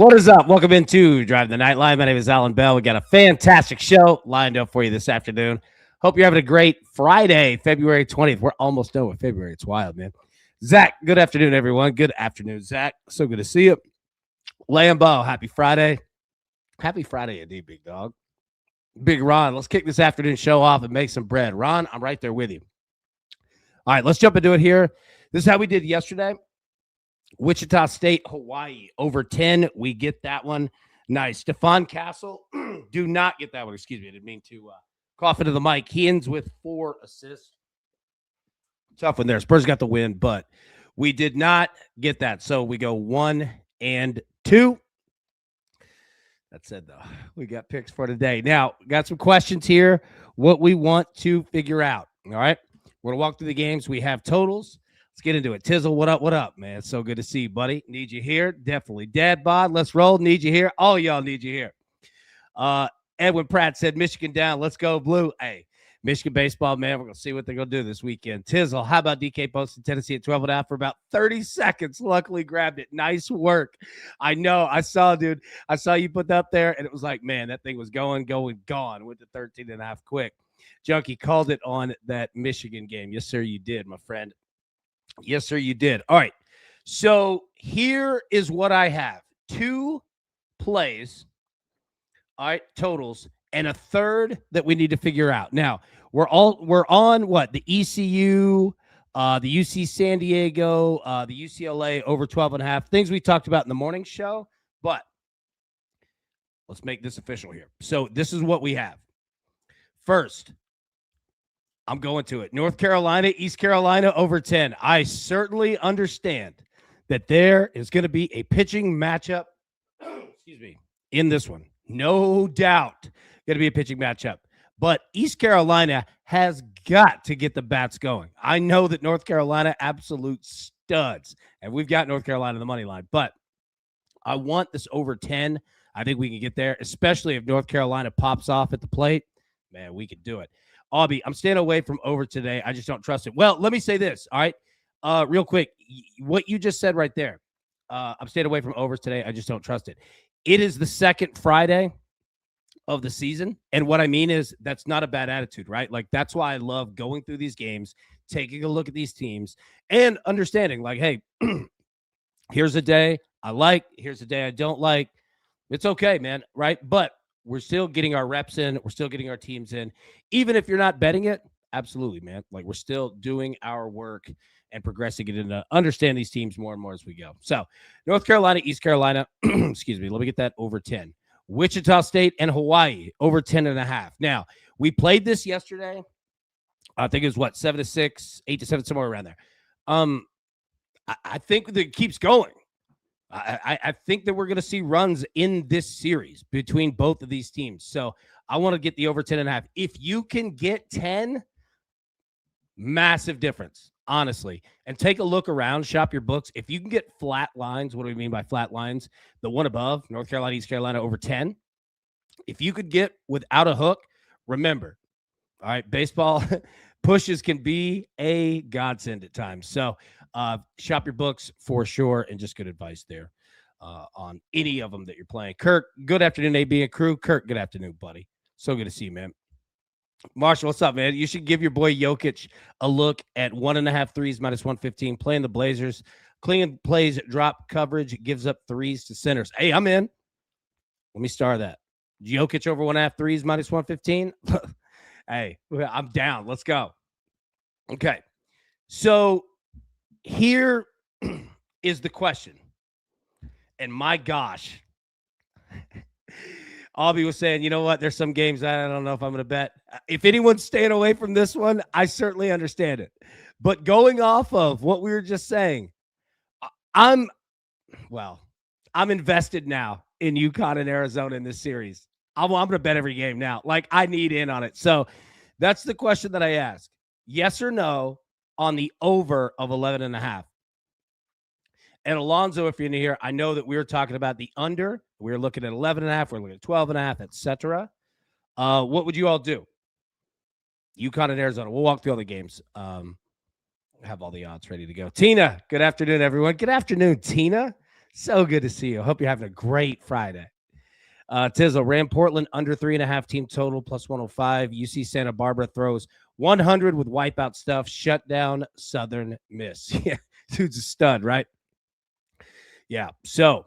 What is up? Welcome into Drive the Nightline. My name is Alan Bell. We got a fantastic show lined up for you this afternoon. Hope you're having a great Friday, February 20th. We're almost done with February. It's wild, man. Zach, good afternoon, everyone. Good afternoon, Zach. So good to see you. Lambo, happy Friday. Happy Friday indeed, big dog. Big Ron, let's kick this afternoon show off and make some bread. Ron, I'm right there with you. All right, let's jump into it here. This is how we did yesterday. Wichita State, Hawaii, over 10. We get that one. Nice. Stephon Castle, do not get that one. Excuse me. I didn't mean to cough into the mic. He ends with 4 assists. Tough one there. Spurs got the win, but we did not get that. So we go 1 and 2. That said, though, we got picks for today. Now, got some questions here, what we want to figure out. All right. We're going to walk through the games. We have totals. Let's get into it. Tizzle, what up? What up, man? It's so good to see you, buddy. Need you here. Definitely. Dad bod, let's roll. Need you here. All y'all need you here. Edwin Pratt said, Michigan down. Let's go blue. Hey, Michigan baseball, man. We're going to see what they're going to do this weekend. Tizzle, how about DK posting Tennessee at 12.5 for about 30 seconds? Luckily grabbed it. Nice work. I know. I saw, dude. I saw you put that up there, and it was like, man, that thing was going, gone. Went to 13.5 quick. Junkie called it on that Michigan game. Yes, sir, you did, my friend. Yes, sir, you did. All right. So here is what I have. 2 plays, all right, totals, and a third that we need to figure out. Now, we're on what? The ECU, the UC San Diego, the UCLA over 12.5. Things we talked about in the morning show, but let's make this official here. So this is what we have. First, I'm going to it. North Carolina, East Carolina over 10. I certainly understand that there is going to be a pitching matchup, excuse me, in this one. No doubt going to be a pitching matchup. But East Carolina has got to get the bats going. I know that North Carolina, absolute studs. And we've got North Carolina in the money line. But I want this over 10. I think we can get there, especially if North Carolina pops off at the plate. Man, we could do it. Aubie, I'm staying away from over today. I just don't trust it. Well, let me say this, all right? Real quick, what you just said right there. I'm staying away from overs today. I just don't trust it. It is the second Friday of the season, and what I mean is that's not a bad attitude, right? Like, that's why I love going through these games, taking a look at these teams, and understanding, like, hey, here's a day I like, here's a day I don't like. It's okay, man, right? But we're still getting our reps in. We're still getting our teams in. Even if you're not betting it, absolutely, man. Like, we're still doing our work and progressing it and understand these teams more and more as we go. So, North Carolina, East Carolina, excuse me, let me get that over 10. Wichita State and Hawaii over 10.5. Now, we played this yesterday. I think it was, 7-6, 8-7, somewhere around there. I think that it keeps going. I think that we're going to see runs in this series between both of these teams. So I want to get the over 10.5. If you can get 10, massive difference, honestly. And take a look around, shop your books. If you can get flat lines, what do we mean by flat lines? The one above, North Carolina, East Carolina over 10. If you could get without a hook, remember, all right, baseball pushes can be a godsend at times. So shop your books for sure, and just good advice there on any of them that you're playing. Kirk, good afternoon, AB and crew. Kirk, good afternoon, buddy. So good to see you, man. Marshall, what's up, man? You should give your boy Jokic a look at 1.5 threes minus 115, playing the Blazers. Clean plays drop coverage, gives up threes to centers. Hey, I'm in. Let me star that. Jokic over 1.5 threes minus 115. Hey, I'm down. Let's go. Okay. So here is the question. And my gosh, Aubie was saying, you know what? There's some games I don't know if I'm going to bet. If anyone's staying away from this one, I certainly understand it. But going off of what we were just saying, I'm invested now in UConn and Arizona in this series. I'm going to bet every game now. Like, I need in on it. So that's the question that I ask. Yes or no on the over of 11.5. And Alonzo, if you're in here, I know that we were talking about the under. We were looking at 11.5. We're looking at 12.5, etc. What would you all do? UConn and Arizona. We'll walk through all the games. Have all the odds ready to go. Tina, good afternoon, everyone. Good afternoon, Tina. So good to see you. Hope you're having a great Friday. Tizzle, Ram Portland under 3.5 team total plus 105. UC Santa Barbara throws 100 with wipeout stuff. Shut down Southern Miss. Yeah, dude's a stud, right? Yeah. So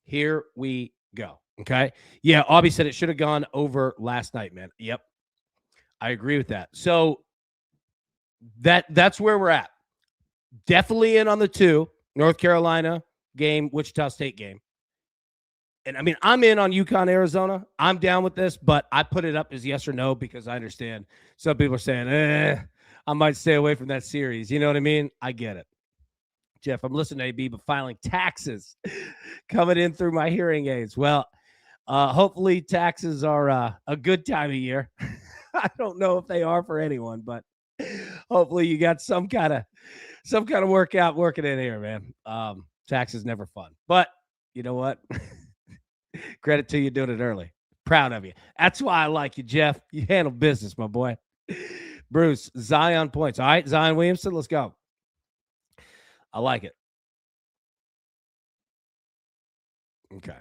here we go. Okay. Yeah. Aubie said it should have gone over last night, man. Yep. I agree with that. So that's where we're at. Definitely in on the 2, North Carolina game, Wichita State game. And I mean, I'm in on UConn, Arizona. I'm down with this, but I put it up as yes or no because I understand some people are saying, I might stay away from that series. You know what I mean? I get it. Jeff, I'm listening to AB, but filing taxes coming in through my hearing aids. Well, hopefully taxes are a good time of year. I don't know if they are for anyone, but hopefully you got some kind of workout working in here, man. Taxes never fun, but you know what? Credit to you doing it early. Proud of you. That's why I like you, Jeff. You handle business, my boy. Bruce, Zion points. All right, Zion Williamson, let's go. I like it. Okay.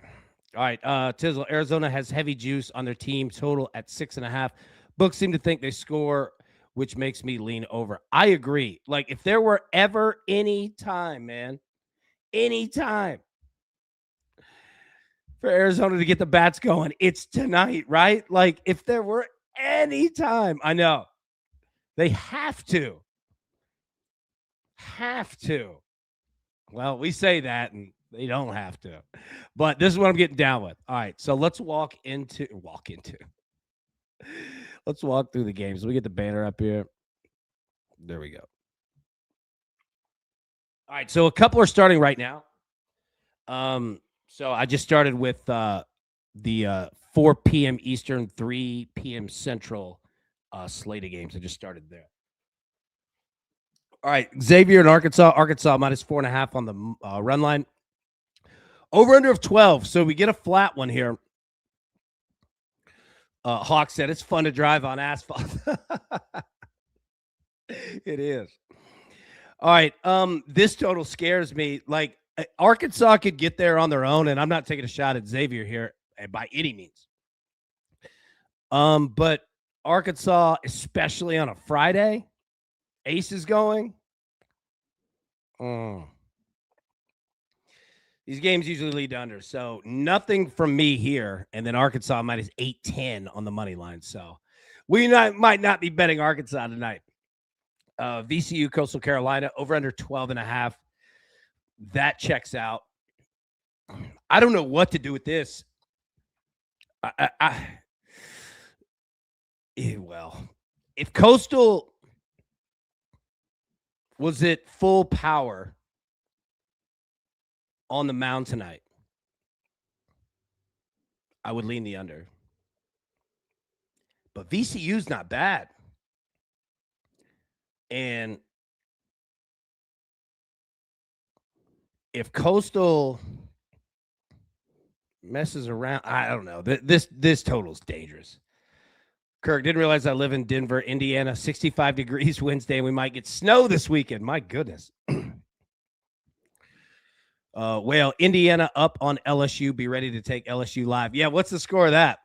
All right. Tizzle, Arizona has heavy juice on their team total at 6.5. Books seem to think they score, which makes me lean over. I agree. Like, if there were ever any time, man, any time for Arizona to get the bats going, it's tonight, right? Like, if there were any time, I know they have to. Well, we say that, and they don't have to. But this is what I'm getting down with. All right, so let's walk into. Let's walk through the games. We get the banner up here. There we go. All right, so a couple are starting right now. So I just started with the 4 p.m. Eastern, 3 p.m. Central slate of games. I just started there. All right, Xavier in Arkansas. Arkansas minus 4.5 on the run line. Over under of 12. So we get a flat one here. Hawk said it's fun to drive on asphalt. It is. All right. This total scares me. Like, Arkansas could get there on their own, and I'm not taking a shot at Xavier here by any means. But Arkansas, especially on a Friday, Ace is going. These games usually lead to under, so nothing from me here. And then Arkansas minus 810 on the money line. So we might not be betting Arkansas tonight. VCU, Coastal Carolina, over under 12.5. That checks out. I don't know what to do with this. Well, if Coastal was at full power on the mound tonight, I would lean the under. But VCU's not bad. And if Coastal messes around, I don't know. This total's dangerous. Kirk, didn't realize I live in Denver, Indiana. 65 degrees Wednesday, and we might get snow this weekend. My goodness. Well, Indiana up on LSU. Be ready to take LSU live. Yeah, what's the score of that?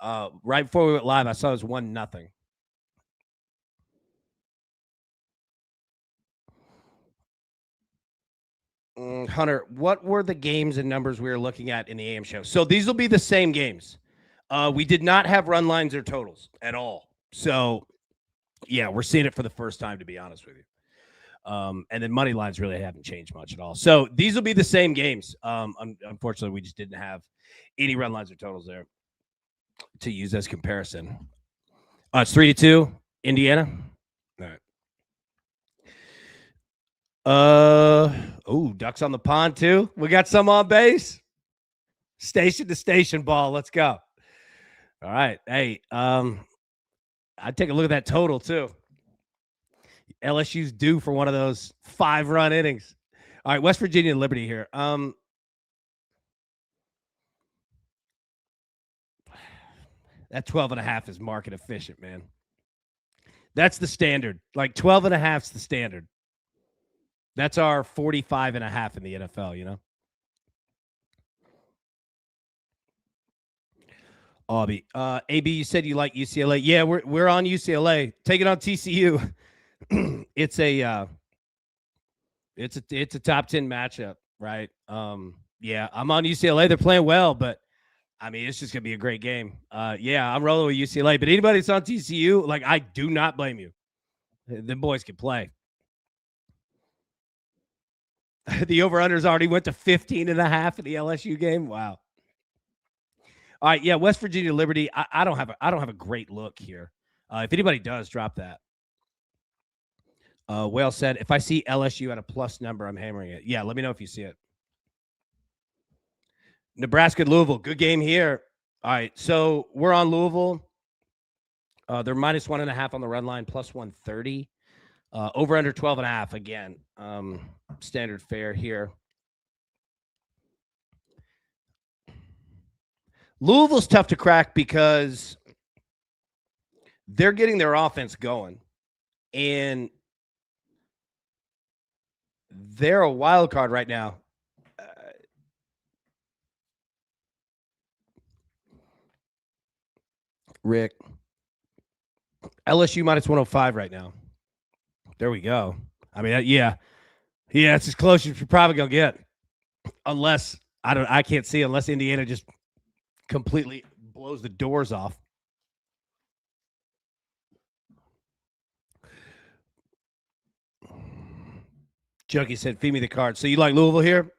Right before we went live, I saw it was 1-0. Hunter, what were the games and numbers we were looking at in the AM show? So these will be the same games. We did not have run lines or totals at all. So, yeah, we're seeing it for the first time, to be honest with you. And then money lines really haven't changed much at all. So these will be the same games. Unfortunately, we just didn't have any run lines or totals there to use as comparison. It's 3-2, Indiana. All right. Ducks on the pond too. We got some on base. Station to station ball. Let's go. All right. Hey, I'd take a look at that total too. LSU's due for one of those 5-run innings. All right, West Virginia and Liberty here. That 12.5 is market efficient, man. That's the standard. Like 12.5 is the standard. That's our 45.5 in the NFL, you know? Aubie. AB, you said you like UCLA. Yeah, we're on UCLA. Take it on TCU. It's a top 10 matchup, right? Yeah, I'm on UCLA. They're playing well, but I mean, it's just gonna be a great game. Yeah, I'm rolling with UCLA. But anybody that's on TCU, like, I do not blame you. The boys can play. The over-unders already went to 15.5 in the LSU game. Wow. All right, yeah, West Virginia Liberty. I don't have a great look here. If anybody does, drop that. Whale said, if I see LSU at a plus number, I'm hammering it. Yeah, let me know if you see it. Nebraska Louisville, good game here. All right, so we're on Louisville. They're minus 1.5 on the run line, plus 130. Over under 12.5 again. Standard fare here. Louisville's tough to crack because they're getting their offense going, and they're a wild card right now. Rick, LSU minus 105 right now. There we go. I mean, yeah, it's as close as you're probably gonna get, unless I can't see unless Indiana just completely blows the doors off. Junkie said, "Feed me the card." So you like Louisville here?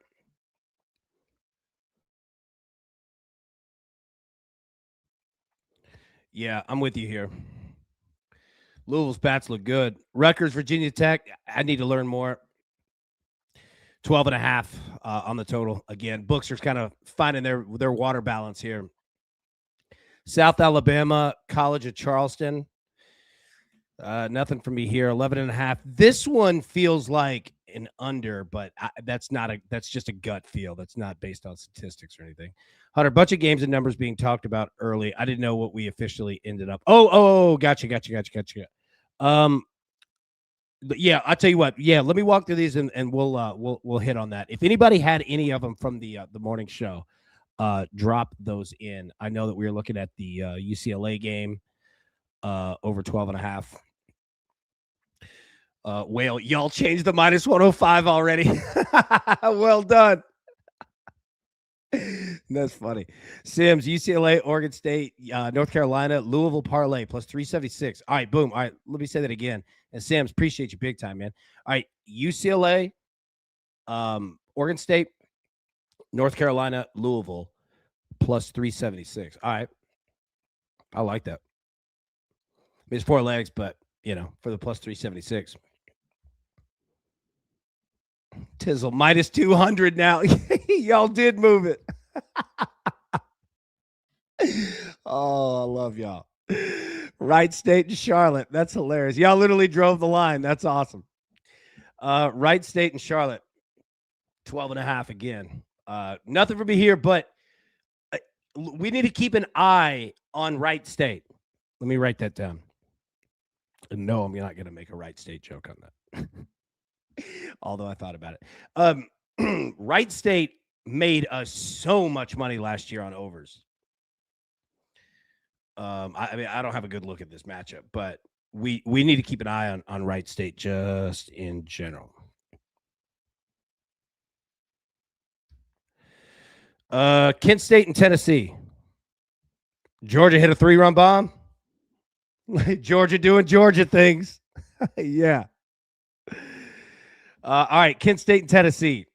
Yeah, I'm with you here. Louisville's bats look good. Rutgers, Virginia Tech. I need to learn more. 12.5 on the total. Again, books are kind of finding their water balance here. South Alabama, College of Charleston. Nothing for me here. 11.5. This one feels like an under, but that's just a gut feel. That's not based on statistics or anything. Hunter, bunch of games and numbers being talked about early. I didn't know what we officially ended up. Gotcha. Yeah, I'll tell you what. Yeah, let me walk through these and we'll hit on that. If anybody had any of them from the morning show, drop those in. I know that we were looking at the UCLA game over 12.5. Whale, y'all changed the minus 105 already. Well done. That's funny. Sims, UCLA, Oregon State, North Carolina, Louisville parlay plus 376. All right, boom. All right, let me say that again. And Sims, appreciate you big time, man. All right, UCLA, Oregon State, North Carolina, Louisville plus 376. All right, I like that. I mean, it's 4 legs, but for the plus 376. Tizzle minus 200 now. Y'all did move it. Oh, I love y'all. Wright State and Charlotte. That's hilarious. Y'all literally drove the line. That's awesome. Wright State and Charlotte. 12.5 again. Nothing for me here, but we need to keep an eye on Wright State. Let me write that down. No, I'm not going to make a Wright State joke on that. Although I thought about it. Wright State made us so much money last year on overs. I mean, I don't have a good look at this matchup, but we need to keep an eye on Wright State just in general. Kent State and Tennessee. Georgia hit a 3-run bomb. Georgia doing Georgia things. Yeah. All right, Kent State and Tennessee.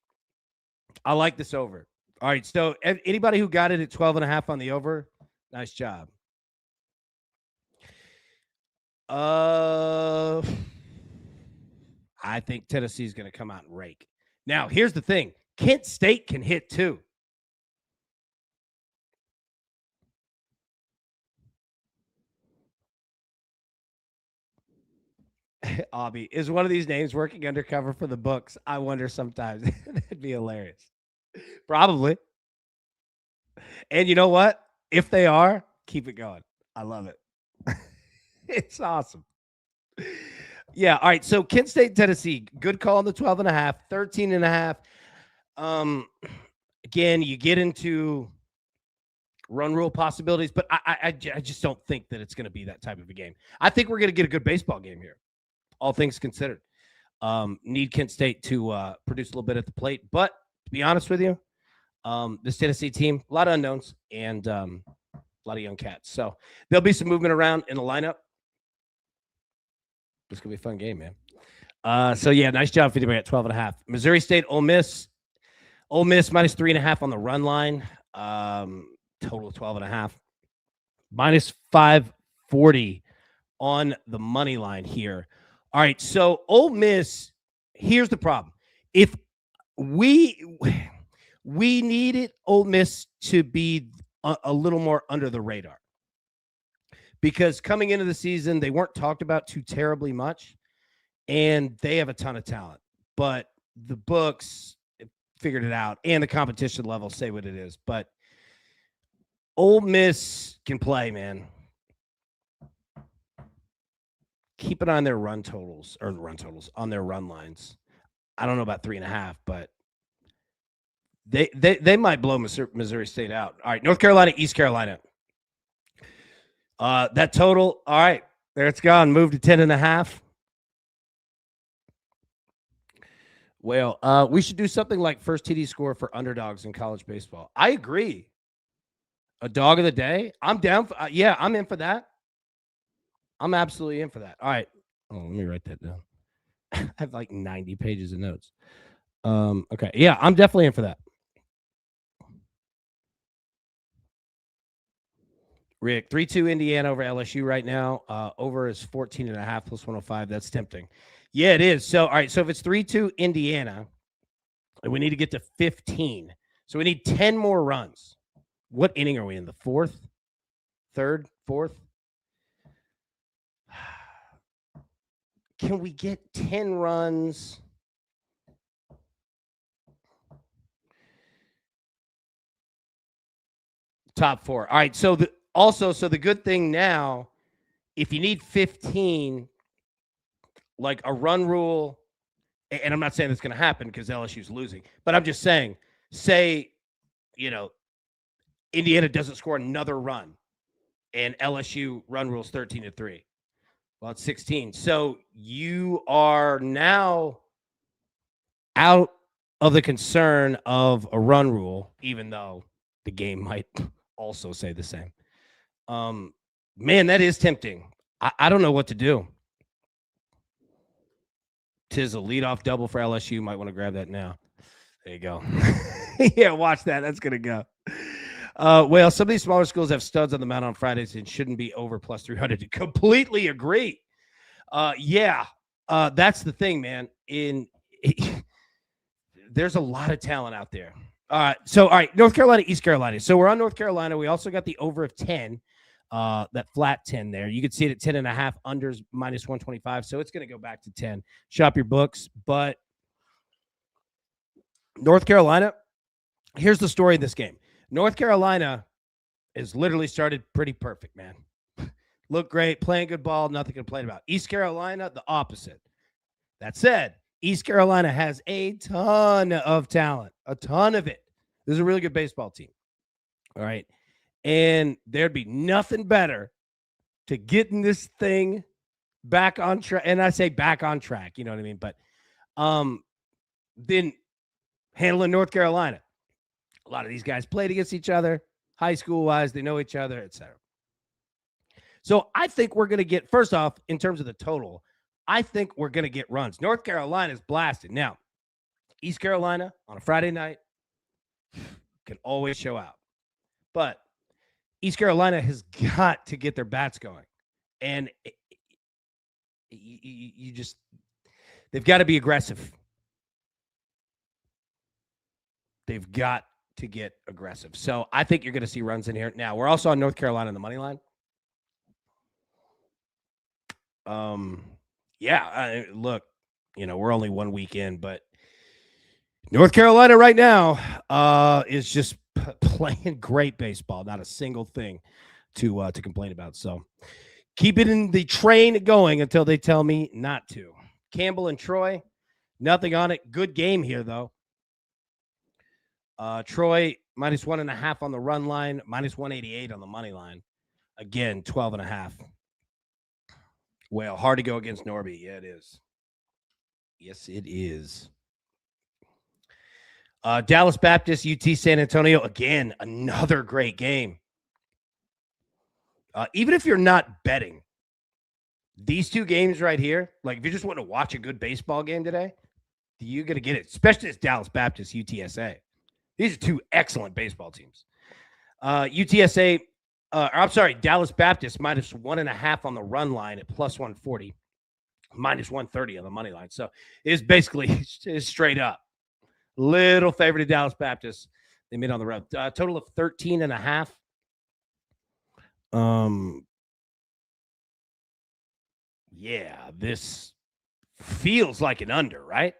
I like this over. All right, so anybody who got it at 12.5 on the over, nice job. I think Tennessee's going to come out and rake. Now, here's the thing. Kent State can hit too. Aubie, is one of these names working undercover for the books? I wonder sometimes. That'd be hilarious. Probably. And you know what? If they are, keep it going. I love it. It's awesome. Yeah. All right. So Kent State, Tennessee, good call on the 12.5, 13.5. Again, you get into run rule possibilities, but I just don't think that it's going to be that type of a game. I think we're going to get a good baseball game here, all things considered. Need Kent State to produce a little bit at the plate, but to be honest with you, this Tennessee team, a lot of unknowns and a lot of young cats. So there'll be some movement around in the lineup. It's going to be a fun game, man. So, yeah, nice job, 50 at 12.5. Missouri State, Ole Miss. Ole Miss minus 3.5 on the run line. Total of 12.5. Minus 540 on the money line here. All right, so Ole Miss, here's the problem. If we needed Ole Miss to be a little more under the radar, because coming into the season, they weren't talked about too terribly much, and they have a ton of talent. But the books figured it out, and the competition level say what it is. But Ole Miss can play, man. Keep an eye on their run totals, on their run lines. I don't know about 3.5, but they might blow Missouri State out. All right, North Carolina, East Carolina. That total, all right, there it's gone. Moved to 10.5. Well, we should do something like first TD score for underdogs in college baseball. I agree. A dog of the day. I'm down. Yeah, I'm in for that. I'm absolutely in for that. All right. Oh, let me write that down. I have like 90 pages of notes. Okay. Yeah, I'm definitely in for that. Rick, 3-2 Indiana over LSU right now. Over is 14.5 plus 105. That's tempting. Yeah, it is. So, all right. So if it's 3-2 Indiana, we need to get to 15. So we need 10 more runs. What inning are we in? The fourth? Third? Fourth? Can we get 10 runs? Top four. All right. So the good thing now, if you need 15, like a run rule, and I'm not saying that's going to happen because LSU's losing, but I'm just saying, say, Indiana doesn't score another run and LSU run rules 13-3. Well, it's 16. So you are now out of the concern of a run rule, even though the game might also say the same. Man, that is tempting. I don't know what to do. Tis a leadoff double for LSU. Might want to grab that now. There you go. Yeah, watch that. That's going to go. Well, some of these smaller schools have studs on the mound on Fridays and shouldn't be over plus 300. Completely agree. Yeah, that's the thing, man. There's a lot of talent out there. All right, North Carolina, East Carolina. So we're on North Carolina. We also got the over of 10, that flat 10 there. You can see it at 10.5, unders minus 125. So it's going to go back to 10. Shop your books. But North Carolina, here's the story of this game. North Carolina has literally started pretty perfect, man. Look great, playing good ball, nothing to complain about. East Carolina, the opposite. That said, East Carolina has a ton of talent, a ton of it. This is a really good baseball team. All right. And there'd be nothing better to getting this thing back on track. And I say back on track, you know what I mean? But then handling North Carolina. A lot of these guys played against each other, high school wise, they know each other, etc. So I think we're going to get, first off, in terms of the total, I think we're going to get runs. North Carolina's blasted. Now, East Carolina on a Friday night can always show out. But East Carolina has got to get their bats going. And they've got to be aggressive. They've got to get aggressive. So I think you're going to see runs in here. Now, we're also on North Carolina on the money line. Look, we're only 1 week in, but North Carolina right now is just playing great baseball. Not a single thing to complain about. So Keeping the train going until they tell me not to. Campbell and Troy, nothing on it. Good game here, though. Troy, minus 1.5 on the run line, minus 188 on the money line. Again, 12.5. Well, hard to go against Norby. Yeah, it is. Yes, it is. Dallas Baptist, UT San Antonio. Again, another great game. Even if you're not betting, these two games right here, like if you just want to watch a good baseball game today, you're going to get it, especially this Dallas Baptist, UTSA. These are two excellent baseball teams. UTSA, I'm sorry, Dallas Baptist minus 1.5 on the run line at plus 140, minus 130 on the money line. So it's basically straight up. Little favorite to Dallas Baptist. They made on the road. Total of 13.5. Yeah, this feels like an under, right?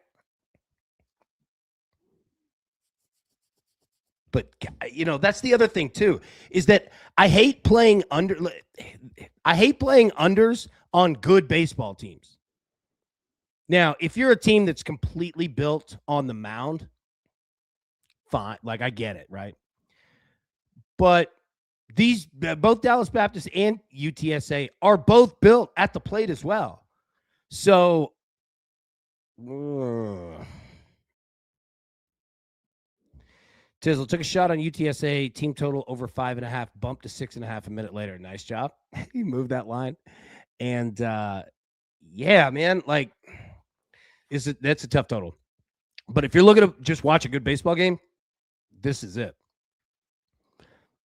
But, you know, that's the other thing, too, is that I hate playing unders on good baseball teams. Now, if you're a team that's completely built on the mound, fine. Like, I get it, right? But these, both Dallas Baptist and UTSA are both built at the plate as well. So, Tizzle took a shot on UTSA, team total over 5.5, bumped to 6.5 a minute later. Nice job. He moved that line. And yeah, man, like, that's a tough total. But if you're looking to just watch a good baseball game, this is it.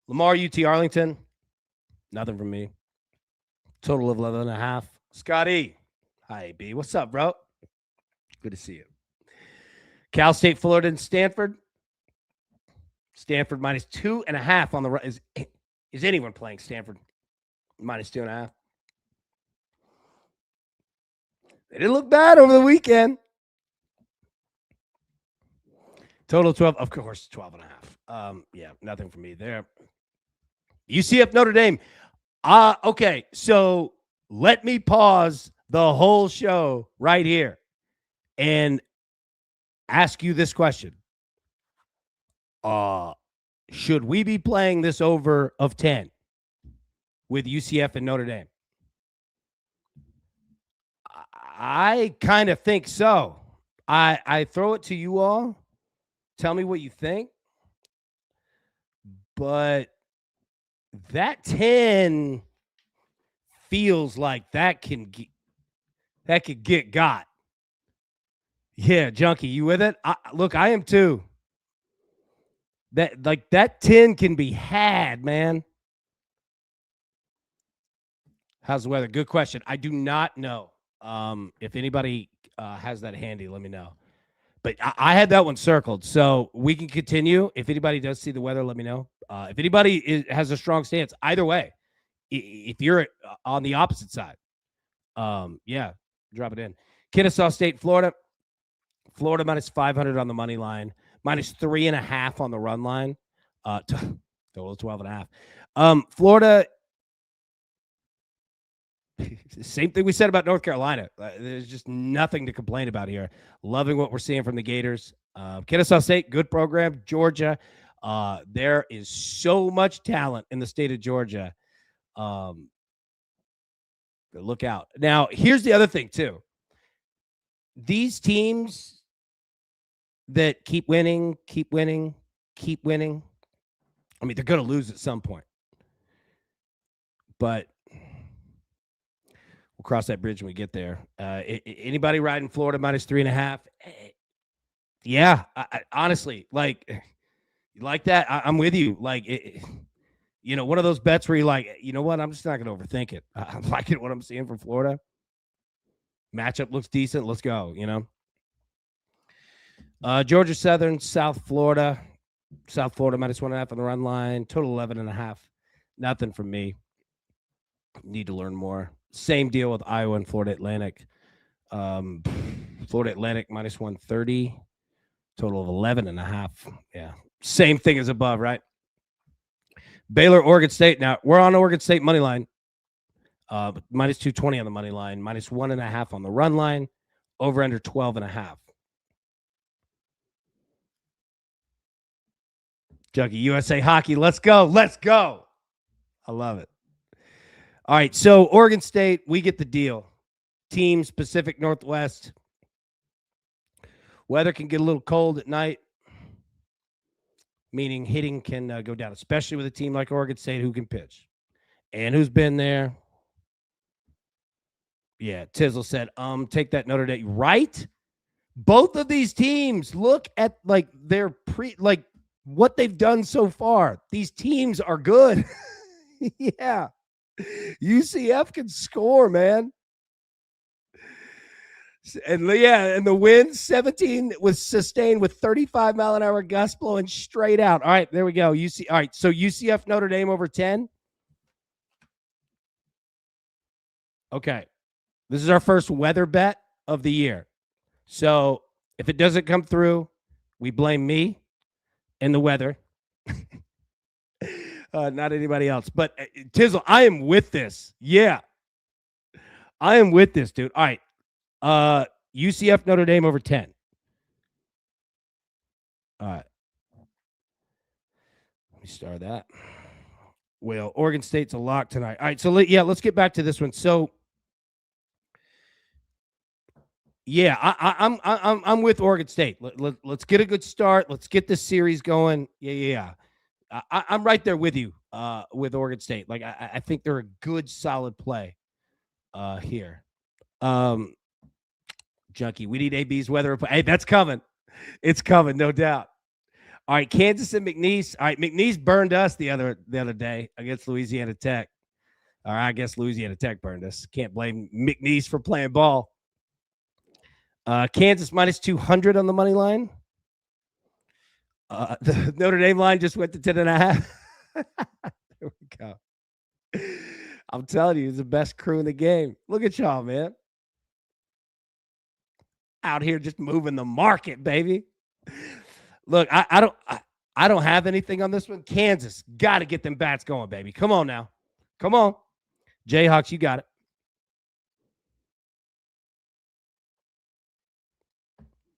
Lamar, UT Arlington, nothing from me. Total of 11.5. Scotty, hi, B. What's up, bro? Good to see you. Cal State, Florida, and Stanford. Stanford minus 2.5 on the run. Is anyone playing Stanford minus 2.5? They didn't look bad over the weekend. Total 12, of course, 12.5. Yeah, nothing for me there. UCF Notre Dame. Okay, so let me pause the whole show right here and ask you this question. Should we be playing this over of 10 with UCF and Notre Dame? I kind of think so. I throw it to you all. Tell me what you think. But that 10 feels like that could get got. Yeah, Junkie, you with it? Look, I am too. That 10 can be had, man. How's the weather? Good question. I do not know. If anybody has that handy, let me know. But I had that one circled, so we can continue. If anybody does see the weather, let me know. If anybody has a strong stance, either way, if you're on the opposite side, yeah, drop it in. Kennesaw State, Florida. Florida minus 500 on the money line, minus 3.5 on the run line. Total 12.5. Florida. Same thing we said about North Carolina. There's just nothing to complain about here. Loving what we're seeing from the Gators. Kennesaw State, good program. Georgia, there is so much talent in the state of Georgia. Look out. Now, here's the other thing, too. These teams that keep winning, I mean, they're going to lose at some point. But we'll cross that bridge when we get there. Anybody riding Florida minus 3.5? Yeah, I honestly, like, you like that? I'm with you. Like, one of those bets where you're like, you know what? I'm just not going to overthink it. I'm liking what I'm seeing from Florida. Matchup looks decent. Let's go, Georgia Southern, South Florida. South Florida minus 1.5 on the run line. Total 11.5. Nothing from me. Need to learn more. Same deal with Iowa and Florida Atlantic. Florida Atlantic minus 130. Total of 11.5. Yeah. Same thing as above, right? Baylor, Oregon State. Now, we're on Oregon State money line. Minus 220 on the money line, minus 1.5 on the run line, over under 12.5. Junkie, USA Hockey, let's go. Let's go. I love it. All right, so Oregon State, we get the deal. Teams, Pacific Northwest. Weather can get a little cold at night, meaning hitting can go down, especially with a team like Oregon State who can pitch and who's been there. Yeah, Tizzle said, take that Notre Dame. Right? Both of these teams, look at like their what they've done so far. These teams are good. Yeah. UCF can score, man. And the wind 17 was sustained with 35 mile an hour gusts blowing straight out. All right, there we go. All right, so UCF Notre Dame over 10. Okay. This is our first weather bet of the year. So if it doesn't come through, we blame me and the weather. Not anybody else. But Tizzle, I am with this. Yeah. I am with this, dude. All right. UCF Notre Dame over 10. All right. Let me start that. Well, Oregon State's a lock tonight. All right. So, let's get back to this one. So, yeah, I'm with Oregon State. Let's get a good start. Let's get this series going. Yeah. I'm right there with you with Oregon State. Like, I think they're a good, solid play here. Junkie, we need AB's weather report. Hey, that's coming. It's coming, no doubt. All right, Kansas and McNeese. All right, McNeese burned us the other day against Louisiana Tech. Or I guess Louisiana Tech burned us. Can't blame McNeese for playing ball. Kansas minus 200 on the money line. The Notre Dame line just went to 10.5. There we go. I'm telling you, it's the best crew in the game. Look at y'all, man. Out here just moving the market, baby. Look, I don't have anything on this one. Kansas, got to get them bats going, baby. Come on now. Come on. Jayhawks, you got it.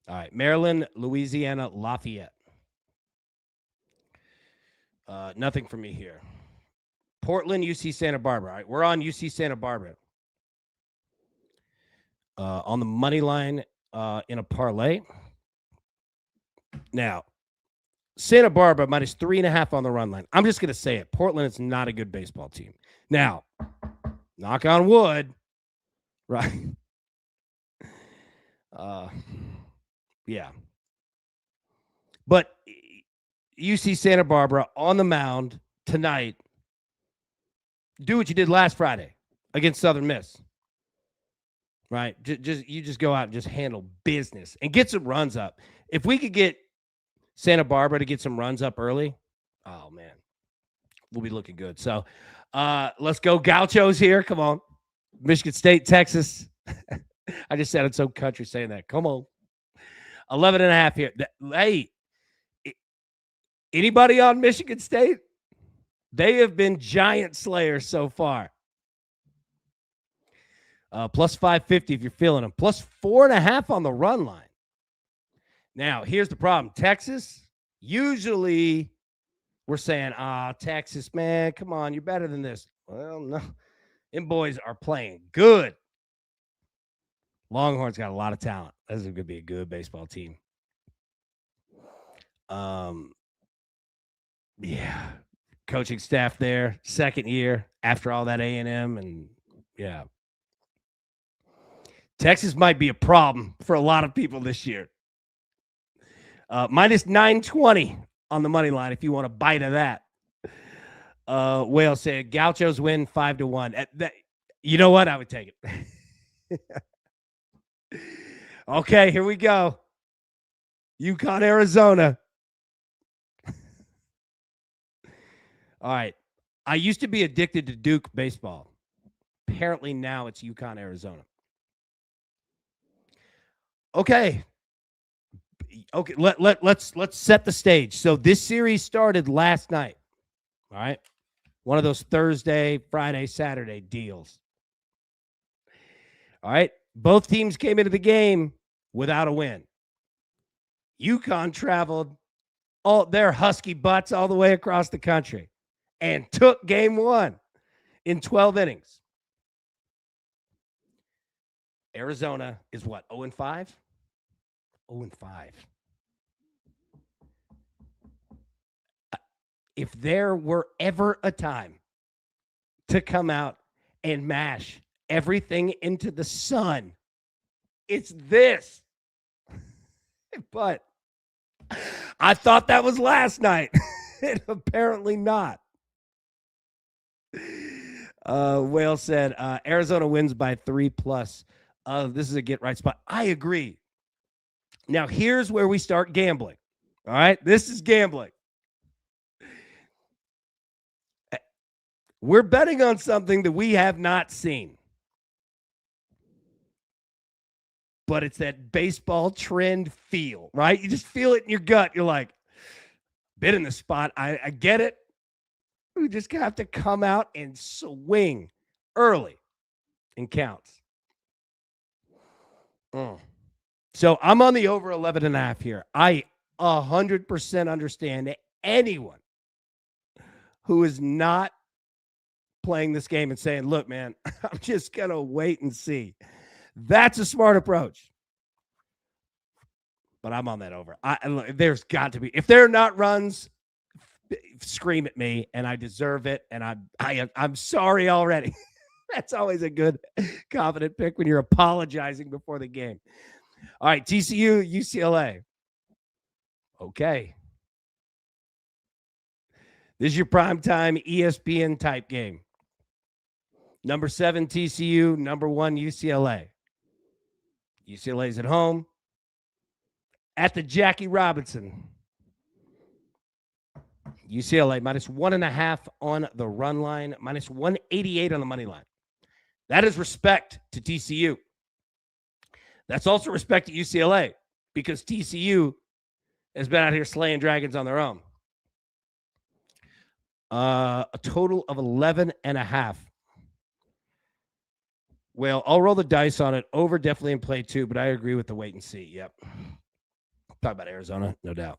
All right, Maryland, Louisiana, Lafayette. Nothing for me here. Portland, UC Santa Barbara. All right, we're on UC Santa Barbara. On the money line in a parlay. Now, Santa Barbara minus 3.5 on the run line. I'm just going to say it. Portland is not a good baseball team. Now, knock on wood, right? Yeah. But UC Santa Barbara on the mound tonight. Do what you did last Friday against Southern Miss. Right? You just go out and just handle business and get some runs up. If we could get Santa Barbara to get some runs up early, oh, man, we'll be looking good. So let's go Gauchos here. Come on. Michigan State, Texas. I just sounded so country saying that. Come on. 11.5 here. Hey, anybody on Michigan State? They have been giant slayers so far. Plus 550 if you're feeling them. Plus 4.5 on the run line. Now, here's the problem. Texas, usually we're saying, Texas, man, come on, you're better than this. Well, no. Them boys are playing good. Longhorns got a lot of talent. This is going to be a good baseball team. Yeah. Coaching staff there, second year after all that A&M, and yeah. Texas might be a problem for a lot of people this year. Minus 920 on the money line if you want a bite of that. Whale said Gauchos win 5-1. You know what? I would take it. Okay, here we go. UConn, Arizona. All right. I used to be addicted to Duke baseball. Apparently now it's UConn, Arizona. Okay. Let's set the stage. So this series started last night. All right. One of those Thursday, Friday, Saturday deals. All right. Both teams came into the game without a win. UConn traveled all their Husky butts all the way across the country and took game one in 12 innings. Arizona is what? 0-5? 0-5. If there were ever a time to come out and mash everything into the sun, it's this. But I thought that was last night. And apparently not. Whale said Arizona wins by 3+. This is a get right spot. I agree. Now, here's where we start gambling. All right? This is gambling. We're betting on something that we have not seen. But it's that baseball trend feel, right? You just feel it in your gut. You're like, bit in the spot. I get it. We just have to come out and swing early and counts. So I'm on the over 11.5 here. I 100% understand anyone who is not playing this game and saying, look, man, I'm just going to wait and see. That's a smart approach. But I'm on that over. There's got to be. If there are not runs, scream at me, and I deserve it, and I'm sorry already. That's always a good, confident pick when you're apologizing before the game. All right, TCU, UCLA. Okay. This is your primetime ESPN type game. Number 7, TCU. Number 1, UCLA. UCLA's at home. At the Jackie Robinson. UCLA minus 1.5 on the run line, minus 188 on the money line. That is respect to TCU. That's also respect to UCLA because TCU has been out here slaying dragons on their own. A total of 11.5. Well, I'll roll the dice on it. Over definitely in play too, but I agree with the wait and see. Yep. Talk about Arizona, no doubt.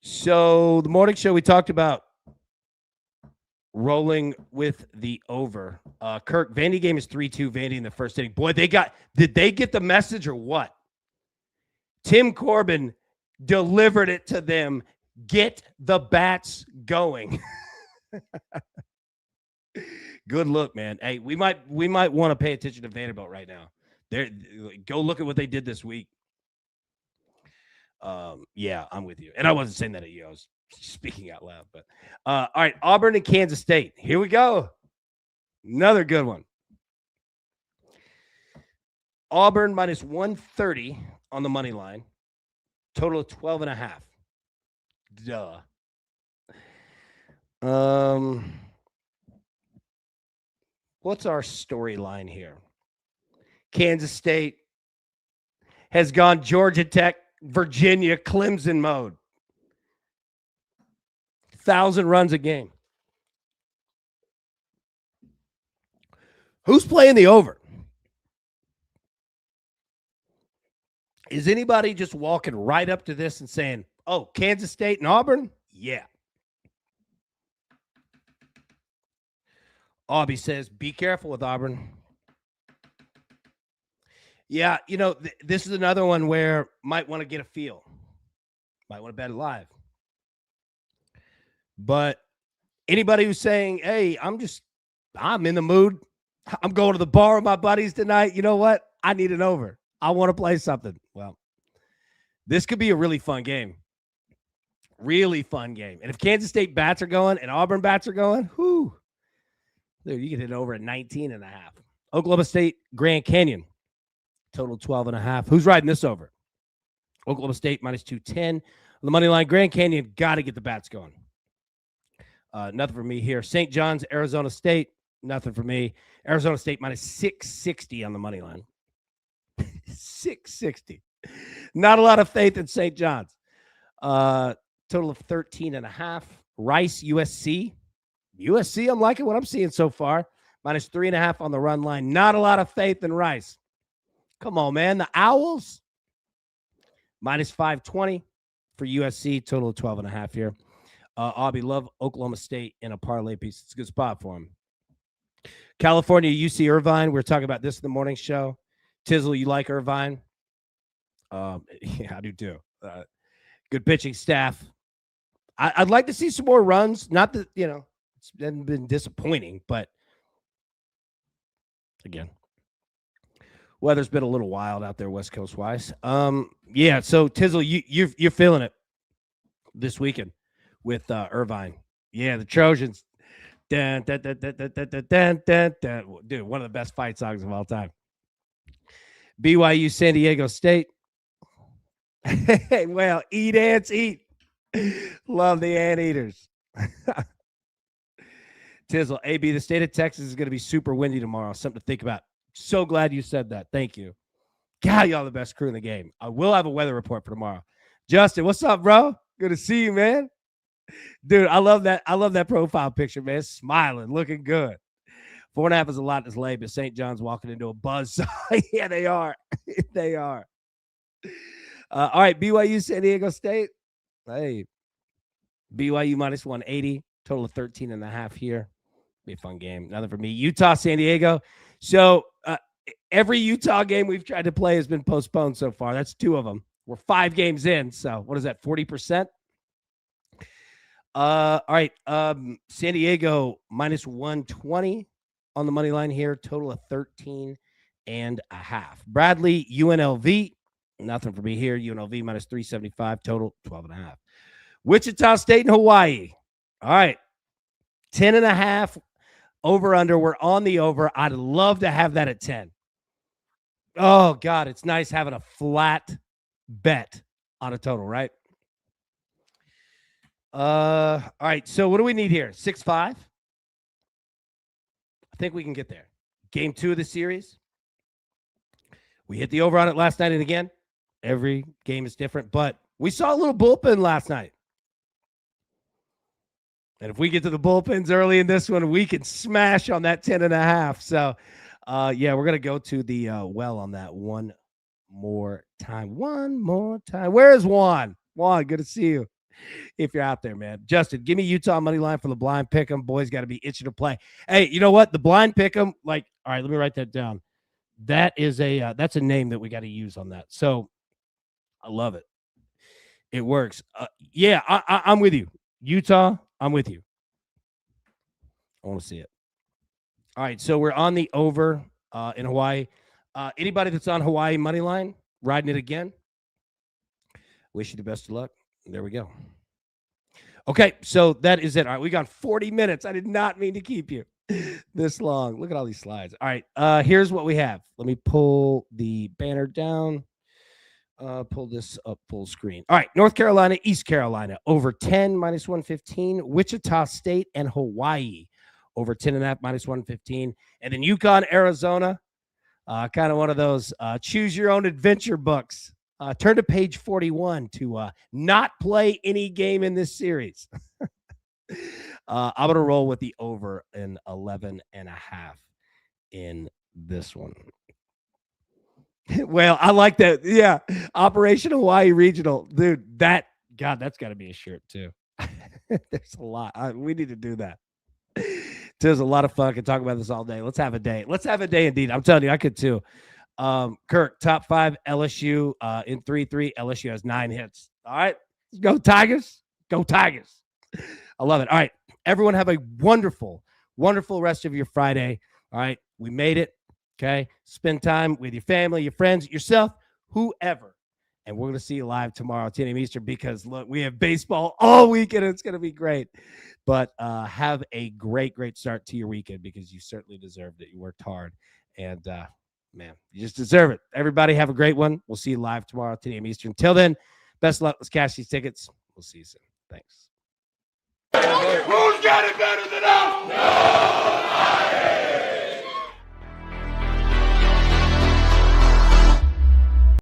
So the morning show, we talked about rolling with the over. Kirk, Vandy game is 3-2 Vandy in the first inning. Boy, did they get the message or what? Tim Corbin delivered it to them. Get the bats going. Good look, man. Hey, we might want to pay attention to Vanderbilt right now. Go look at what they did this week. Yeah, I'm with you. And I wasn't saying that at you. I was speaking out loud. But all right, Auburn and Kansas State. Here we go. Another good one. Auburn minus 130 on the money line. Total of 12.5. Duh. What's our storyline here? Kansas State has gone Georgia Tech, Virginia, Clemson mode. 1,000 runs a game. Who's playing the over? Is anybody just walking right up to this and saying, oh, Kansas State and Auburn? Yeah. Aubie says, be careful with Auburn. Yeah, this is another one where might want to get a feel. Might want to bet it live. But anybody who's saying, hey, I'm in the mood. I'm going to the bar with my buddies tonight. You know what? I need an over. I want to play something. Well, this could be a really fun game. Really fun game. And if Kansas State bats are going and Auburn bats are going, whoo, dude, you can hit over at 19.5. Oklahoma State, Grand Canyon, total 12.5. Who's riding this over? Oklahoma State minus 210. On the money line, Grand Canyon, got to get the bats going. Nothing for me here. St. John's, Arizona State, nothing for me. Arizona State minus 660 on the money line. 660. Not a lot of faith in St. John's. Total of 13.5. Rice, USC. USC, I'm liking what I'm seeing so far. minus 3.5 on the run line. Not a lot of faith in Rice. Come on, man. The Owls, minus 520 for USC, total of 12.5 here. Aubie, love Oklahoma State in a parlay piece. It's a good spot for him. California, UC Irvine. We were talking about this in the morning show. Tizzle, you like Irvine? Yeah, I do too. Good pitching staff. I'd like to see some more runs. Not that, it's been disappointing, but again, weather's been a little wild out there West Coast wise. Yeah, so Tizzle, you're feeling it this weekend with Irvine. Yeah, the Trojans. Dun, dun, dun, dun, dun, dun, dun, dun, dun. Dude, one of the best fight songs of all time. BYU, San Diego State. Well, eat ants, eat. Love the anteaters. Tizzle, AB, the state of Texas is going to be super windy tomorrow. Something to think about. So glad you said that. Thank you. God, y'all the best crew in the game. I will have a weather report for tomorrow. Justin, what's up, bro? Good to see you, man. Dude, I love that. I love that profile picture, man. Smiling, looking good. 4.5 is a lot this late, but St. John's walking into a buzz. Yeah, they are. They are. All right, BYU, San Diego State. Hey, BYU minus 180, total of 13.5 here. Be a fun game. Nothing for me. Utah, San Diego. So every Utah game we've tried to play has been postponed so far. That's 2 of them. We're 5 games in. So what is that, 40%? All right. San Diego minus 120 on the money line here. Total of 13.5. Bradley, UNLV. Nothing for me here. UNLV minus 375. Total 12.5. Wichita State and Hawaii. All right. 10.5 over under. We're on the over. I'd love to have that at 10. Oh, God. It's nice having a flat bet on a total, right? All right. So what do we need here? 6-5. I think we can get there. Game 2 of the series. We hit the over on it last night and again. Every game is different, but we saw a little bullpen last night. And if we get to the bullpens early in this one, we can smash on that 10.5. So, yeah, we're going to go to the well on that one more time. One more time. Where is Juan? Juan, good to see you. If you're out there, man. Justin, give me Utah money line for the blind pick 'em. Boys got to be itching to play. Hey, you know what? The blind pick 'em, all right, let me write that down. That is that's a name that we got to use on that. So I love it. It works. Yeah, I'm with you. Utah, I'm with you. I want to see it. All right, so we're on the over in Hawaii. Anybody that's on Hawaii money line, riding it again, wish you the best of luck. There we go. Okay, so that is it. All right, we got 40 minutes. I did not mean to keep you this long. Look at all these slides. All right, here's what we have. Let me pull the banner down. Pull this up full screen. All right, North Carolina, East Carolina, over 10, minus 115. Wichita State and Hawaii, over 10.5, minus 115. And then UConn, Arizona, kind of one of those choose your own adventure books. Turn to page 41 to not play any game in this series. I'm going to roll with the over in 11.5 in this one. Well, I like that. Yeah. Operation Hawaii Regional. Dude, that's got to be a shirt too. There's a lot. We need to do that. There's a lot of fun. I can talk about this all day. Let's have a day. Let's have a day indeed. I'm telling you, I could too. Kirk, top 5 LSU in 3-3. LSU has 9 hits. All right. Go Tigers. Go Tigers. I love it. All right. Everyone have a wonderful, wonderful rest of your Friday. All right. We made it. Okay. Spend time with your family, your friends, yourself, whoever. And we're going to see you live tomorrow, 10 a.m. Eastern, because look, we have baseball all weekend. It's going to be great. But have a great, great start to your weekend, because you certainly deserved it. You worked hard. And, man, you just deserve it. Everybody have a great one. We'll see you live tomorrow, 10 a.m. Eastern. Till then, best of luck. Let's cash these tickets. We'll see you soon. Thanks. Who's got it better than us? Nobody.